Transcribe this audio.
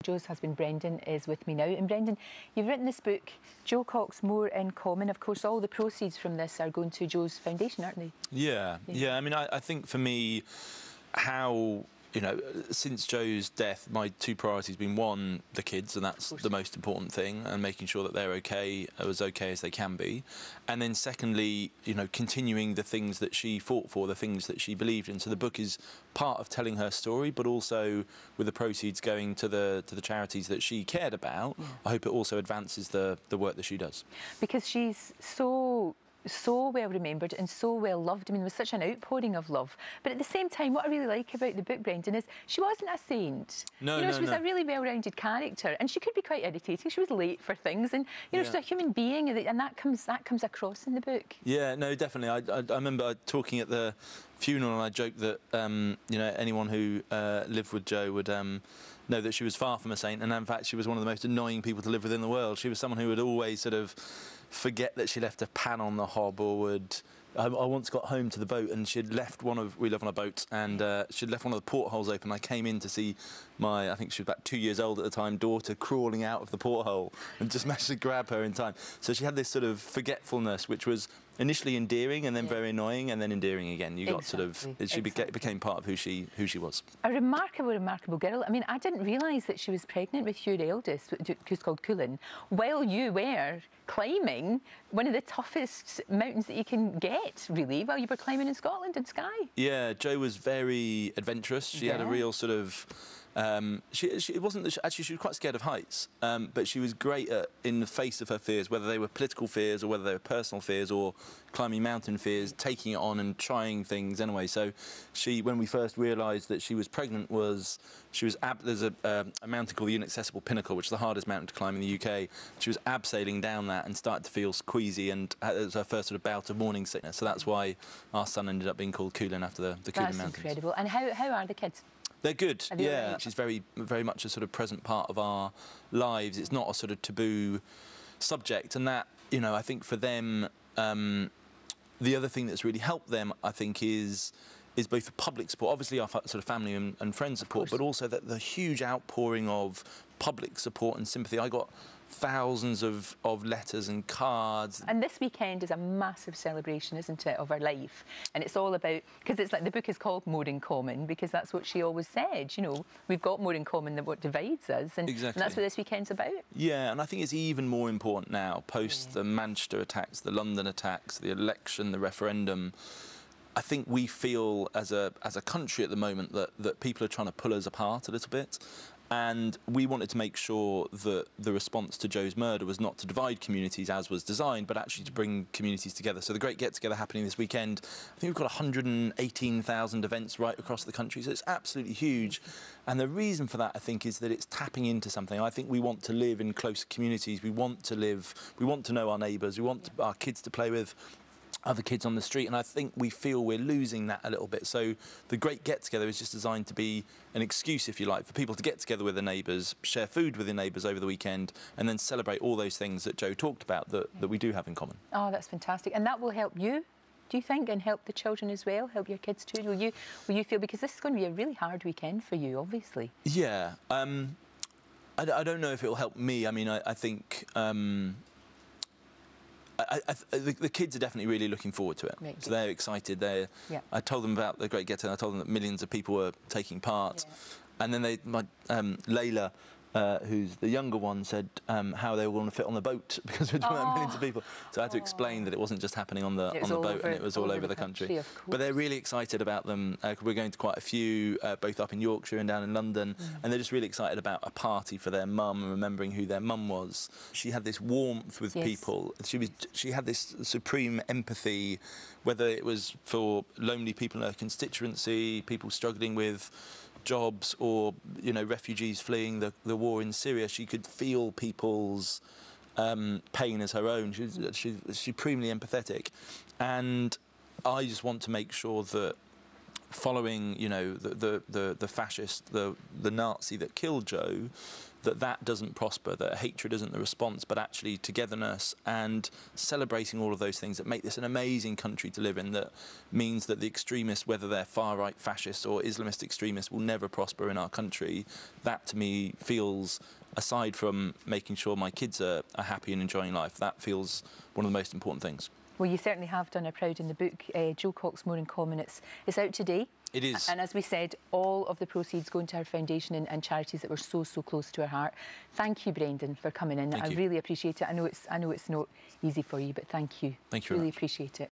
Jo's husband Brendan is with me now. And Brendan, you've written this book, Jo Cox, More in Common. Of course, all the proceeds from this are going to Jo's foundation, aren't they? Yeah. I mean, I think for me, how, you know, since Jo's death, my two priorities have been, one, the kids, and that's the most important thing, and making sure that they're okay, as okay as they can be. And then secondly, you know, continuing the things that she fought for, the things that she believed in. So the book is part of telling her story, but also with the proceeds going to the charities that she cared about. Yeah. I hope it also advances the work that she does. Because she's so well remembered and so well loved. I mean, it was such an outpouring of love. But at the same time, what I really like about the book, Brendan, is she wasn't a saint. No, she was a really well-rounded character, and she could be quite irritating. She was late for things, and you know, she's a human being, and that comes across in the book. Yeah, no, definitely. I remember talking at the funeral, and I joked that you know, anyone who lived with Jo would know that she was far from a saint, and in fact she was one of the most annoying people to live with in the world. She was someone who would always sort of forget that she left a pan on the hob, or would... I once got home to the boat and she'd left we live on a boat, and she'd left one of the portholes open. I came in to see my, I think she was about 2 years old at the time, daughter crawling out of the porthole, and just managed to grab her in time. So she had this sort of forgetfulness, which was initially endearing and then very annoying, and then endearing again. You got sort of, she became part of who she was. A remarkable girl. I mean, I didn't realise that she was pregnant with your eldest, who's called Cullen, while you were climbing one of the toughest mountains that you can get, really, while you were climbing in Scotland in Skye. Yeah, Jo was very adventurous. She had a real sort of... it wasn't that actually she was quite scared of heights, but she was great at, in the face of her fears, whether they were political fears or whether they were personal fears or climbing mountain fears, taking it on and trying things anyway. So when we first realised that she was pregnant, there's a mountain called the Inaccessible Pinnacle, which is the hardest mountain to climb in the UK. She was abseiling down that and started to feel queasy, and it was her first sort of bout of morning sickness. So that's why our son ended up being called Cullen after the Cullen Mountains. That's incredible. And how are the kids? They're good, yeah. She's very much a sort of present part of our lives. It's not a sort of taboo subject, and that, you know, I think for them, the other thing that's really helped them, I think, is both the public support, obviously our sort of family and friend support, but also the huge outpouring of public support and sympathy. I got thousands of letters and cards. And this weekend is a massive celebration, isn't it, of her life? And it's all about, because it's like the book is called More in Common, because that's what she always said, you know, we've got more in common than what divides us, and that's what this weekend's about. Yeah, and I think it's even more important now, post the Manchester attacks, the London attacks, the election, the referendum. I think we feel as a country at the moment that people are trying to pull us apart a little bit. And we wanted to make sure that the response to Jo's murder was not to divide communities as was designed, but actually to bring communities together. So the great get-together happening this weekend, I think we've got 118,000 events right across the country, so it's absolutely huge. And the reason for that, I think, is that it's tapping into something. I think we want to live in close communities, we want to know our neighbours, we want our kids to play with other kids on the street, and I think we feel we're losing that a little bit. So the great get-together is just designed to be an excuse, if you like, for people to get together with their neighbours, share food with their neighbours over the weekend, and then celebrate all those things that Jo talked about that we do have in common. Oh, that's fantastic. And that will help you, do you think, and help the children as well, help your kids too? Will you feel, because this is going to be a really hard weekend for you, obviously. Yeah. I don't know if it will help me. I mean, I think... the kids are definitely really looking forward to it. Right, so they're excited. I told them about the great get-together. I told them that millions of people were taking part, and then Layla, who's the younger one, said how they were going to fit on the boat because we're talking about millions of people. So I had to explain that it wasn't just happening on the boat, and it was all over the country. But they're really excited about them. We're going to quite a few, both up in Yorkshire and down in London, and they're just really excited about a party for their mum and remembering who their mum was. She had this warmth with people. She had this supreme empathy, whether it was for lonely people in her constituency, people struggling with jobs, or, you know, refugees fleeing the war in Syria. She could feel people's pain as her own. She's supremely empathetic, and I just want to make sure that following, you know, the fascist, the Nazi that killed Jo, that doesn't prosper, that hatred isn't the response, but actually togetherness and celebrating all of those things that make this an amazing country to live in, that means that the extremists, whether they're far-right fascists or Islamist extremists, will never prosper in our country. That, to me, feels, aside from making sure my kids are happy and enjoying life, that feels one of the most important things. Well, you certainly have done her proud in the book, Jo Cox, More in Common. It's out today. It is. And as we said, all of the proceeds go into her foundation and charities that were so close to her heart. Thank you, Brendan, for coming in. Thank you. I really appreciate it. I know it's not easy for you, but thank you. Thank you very really much. Appreciate it.